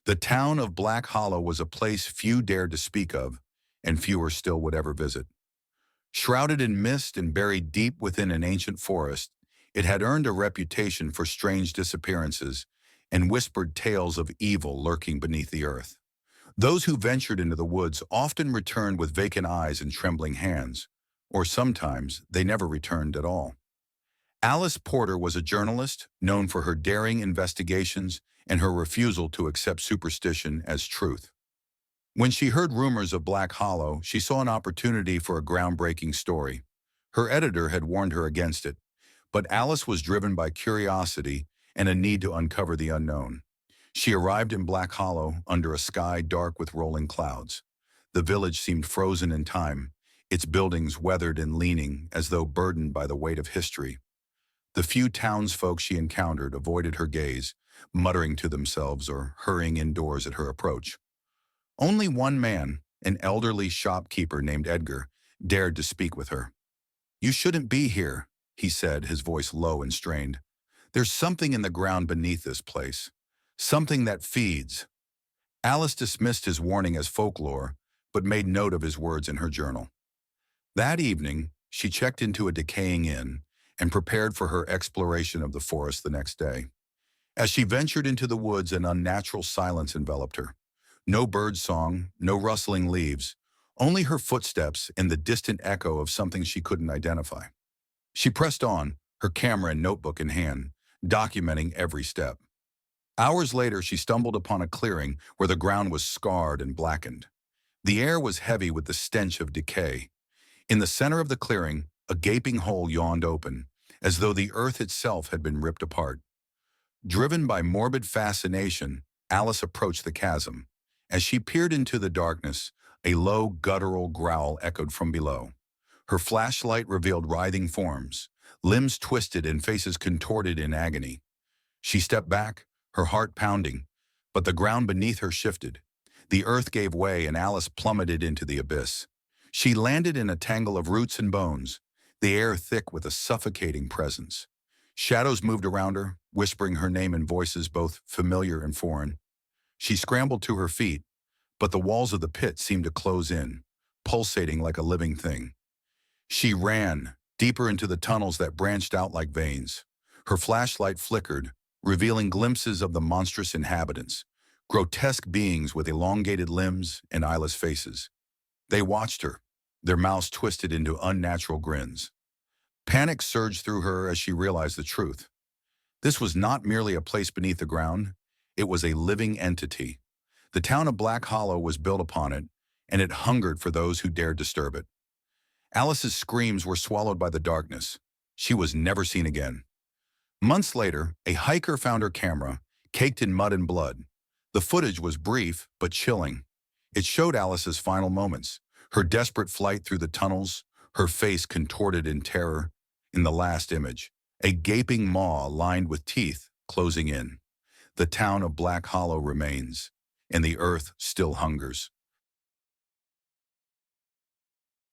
The town of Black Hollow was a place few dared to speak of, and fewer still would ever visit. Shrouded in mist and buried deep within an ancient forest, it had earned a reputation for strange disappearances and whispered tales of evil lurking beneath the earth. Those who ventured into the woods often returned with vacant eyes and trembling hands, or sometimes they never returned at all. Alice Porter was a journalist known for her daring investigations and her refusal to accept superstition as truth. When she heard rumors of Black Hollow, she saw an opportunity for a groundbreaking story. Her editor had warned her against it, but Alice was driven by curiosity and a need to uncover the unknown. She arrived in Black Hollow under a sky dark with rolling clouds. The village seemed frozen in time, its buildings weathered and leaning as though burdened by the weight of history. The few townsfolk she encountered avoided her gaze, muttering to themselves or hurrying indoors at her approach. Only one man, an elderly shopkeeper named Edgar, dared to speak with her. "You shouldn't be here," he said, his voice low and strained. "There's something in the ground beneath this place. Something that feeds." Alice dismissed his warning as folklore, but made note of his words in her journal. That evening, she checked into a decaying inn and prepared for her exploration of the forest the next day. As she ventured into the woods, an unnatural silence enveloped her. No bird song, no rustling leaves, only her footsteps and the distant echo of something she couldn't identify. She pressed on, her camera and notebook in hand, documenting every step. Hours later, she stumbled upon a clearing where the ground was scarred and blackened. The air was heavy with the stench of decay. In the center of the clearing, a gaping hole yawned open, as though the earth itself had been ripped apart. Driven by morbid fascination, Alice approached the chasm. As she peered into the darkness, a low, guttural growl echoed from below. Her flashlight revealed writhing forms, limbs twisted and faces contorted in agony. She stepped back, her heart pounding, but the ground beneath her shifted. The earth gave way and Alice plummeted into the abyss. She landed in a tangle of roots and bones, the air thick with a suffocating presence. Shadows moved around her, whispering her name in voices both familiar and foreign. She scrambled to her feet, but the walls of the pit seemed to close in, pulsating like a living thing. She ran, deeper into the tunnels that branched out like veins. Her flashlight flickered, revealing glimpses of the monstrous inhabitants, grotesque beings with elongated limbs and eyeless faces. They watched her, their mouths twisted into unnatural grins. Panic surged through her as she realized the truth. This was not merely a place beneath the ground, it was a living entity. The town of Black Hollow was built upon it, and it hungered for those who dared disturb it. Alice's screams were swallowed by the darkness. She was never seen again. Months later, a hiker found her camera, caked in mud and blood. The footage was brief but chilling. It showed Alice's final moments, her desperate flight through the tunnels, her face contorted in terror. In the last image, a gaping maw lined with teeth closing in. The town of Black Hollow remains, and the earth still hungers.